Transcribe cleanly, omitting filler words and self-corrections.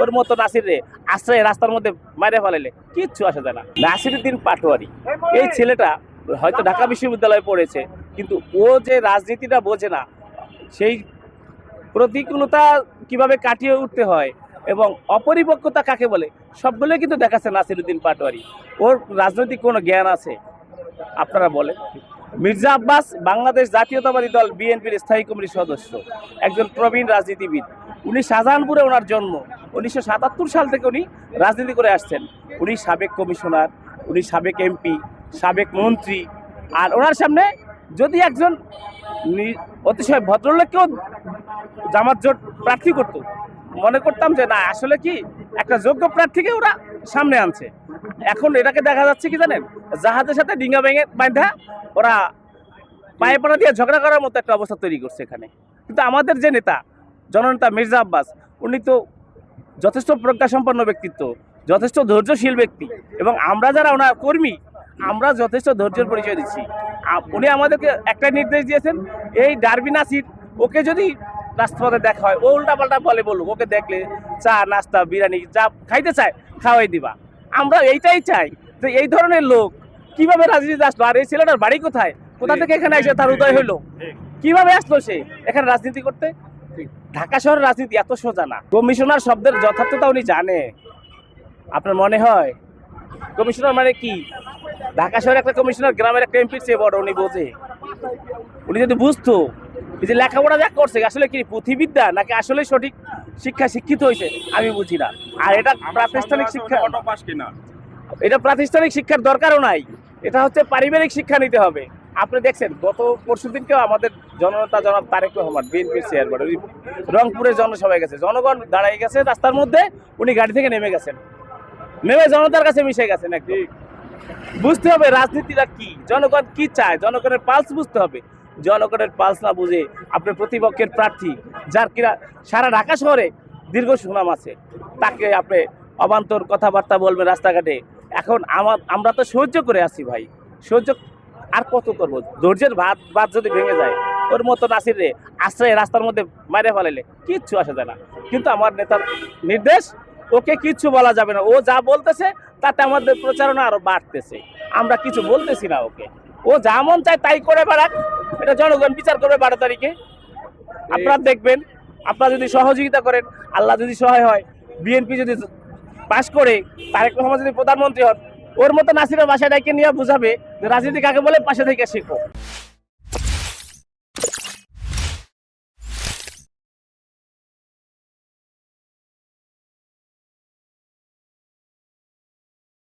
ওর মতো নাসির রে আশ্রয় রাস্তার মধ্যে মারে ফেলাইলে কিচ্ছু আসা যায় না। নাসিরউদ্দিন পাটোয়ারি এই ছেলেটা হয়তো ঢাকা বিশ্ববিদ্যালয়ে পড়েছে, কিন্তু ও যে রাজনীতিটা বোঝে না, সেই প্রতিকূলতা কিভাবে কাটিয়ে উঠতে হয় এবং অপরিপক্কতা কাকে বলে সবগুলোই কিন্তু দেখাচ্ছে নাসিরউদ্দিন পাটোয়ারি। ওর রাজনৈতিক কোনো জ্ঞান আছে আপনারা বলেন? মির্জা আব্বাস বাংলাদেশ জাতীয়তাবাদী দল বিএনপির স্থায়ী কমিটির সদস্য, একজন প্রবীণ রাজনীতিবিদ। উনি শাহজাহানপুরে ওনার জন্ম। 1977 সাল থেকে উনি রাজনীতি করে আসছেন। উনি সাবেক কমিশনার, উনি সাবেক এমপি, সাবেক মন্ত্রী। আর ওনার সামনে যদি একজন অতিশয় ভদ্রলোককেও জামাত জোট প্রার্থী করতো, মনে করতাম যে না আসলে কি একটা যোগ্য প্রার্থীকে ওরা সামনে আনছে। এখন এটাকে দেখা যাচ্ছে কি জানেন, জাহাজের সাথে ডিঙ্গা ভেঙে বাঁধা ওরা পায়ে পাড়া দিয়ে ঝগড়া করার মতো একটা অবস্থা তৈরি করছে এখানে। কিন্তু আমাদের যে নেতা, জননেতা মির্জা আব্বাস, উনি তো যথেষ্ট প্রজ্ঞাসম্পন্ন ব্যক্তিত্ব, যথেষ্ট ধৈর্যশীল ব্যক্তি, এবং আমরা যারা ওনার কর্মী আমরা যথেষ্ট ধৈর্যের পরিচয় দিচ্ছি। উনি আমাদেরকে একটা নির্দেশ দিয়েছেন, এই ডারবি নাসির ওকে যদি রাস্তাপথে দেখা হয় ও উল্টাপাল্টা বলুক, ওকে দেখলে চা নাস্তা বিরিয়ানি যা খাইতে চায় খাওয়াই দিবা। আমরা এইটাই চাই যে এই ধরনের লোক কিভাবে রাজনীতিতে আসলো, আর এই ছেলেটার বাড়ি কোথায়, কোথা থেকে এখানে এসে তার উদয় হলো, কিভাবে আসলো সে এখানে রাজনীতি করতে? ঢাকা শহরের রাজনীতি এত সোজা না। কমিশনার শব্দের যথার্থতা উনি জানে। আপনার মনে হয় কমিশনার মানে কি? ঢাকা শহরে একটা কমিশনার গ্রামের একটা এমপির চেয়ে বড়, উনি বোঝে। উনি যদি বুঝতো এই যে লেখাপড়া যা করছে আসলে কি পুঁথিবিদ্যা নাকি আসলে সঠিক শিক্ষা শিক্ষিত হয়েছে আমি বুঝি না। আর এটা প্রাতিষ্ঠানিক শিক্ষা, এটা প্রাতিষ্ঠানিক শিক্ষার দরকারও নাই, এটা হচ্ছে পারিবারিক শিক্ষা নিতে হবে। আপনি দেখছেন গত পরশুদিনকেও আমাদের জননেতা জনাব তারেক রহমান বিএনপির চেয়ারম্যান উনি রংপুরের জনসভায় গেছে, জনগণ দাঁড়াই গেছে রাস্তার মধ্যে, উনি গাড়ি থেকে নেমে গেছেন, নেমে জনতার কাছে মিশে গেছেন। একটি বুঝতে হবে রাজনীতিটা কি, জনগণ কি চায়, জনগণের পালস বুঝতে হবে। জনগণের পালস না বুঝে আপনি প্রতিপক্ষের প্রার্থী যার কিনা সারা ঢাকা শহরে দীর্ঘ সুনাম আছে, তাকে আপনি অবান্তর কথাবার্তা বলবেন রাস্তাঘাটে। এখন আমরা তো সহ্য করে আছি ভাই, সহ্য আর কত করবো? ধৈর্যের ভাত যদি ভেঙে যায়, ওর মতো নাসির রে আশ্রয় রাস্তার মধ্যে মারে ফেলাইলে কিচ্ছু আসা যায় না। কিন্তু আমার নেতার নির্দেশ, ওকে কিচ্ছু বলা যাবে না। ও যা বলতেছে তাতে আমাদের প্রচারণা আরো বাড়তেছে, আমরা কিছু বলতেছি না ওকে। ও যা মন চায় তাই করে বেড়াক, এটা জনগণ বিচার করবে 12 তারিখে। আপনারা দেখবেন, আপনারা যদি সহযোগিতা করেন, আল্লাহ যদি সহায় হয়, বিএনপি যদি পাশ করে, তারেক রহমান যদি প্রধানমন্ত্রী হন, ওর মতো নাসিরের বাসায় ডাইকে নিয়ে বুঝাবে যে রাজনীতি কাকে বলে, পাশে থেকে শেখো।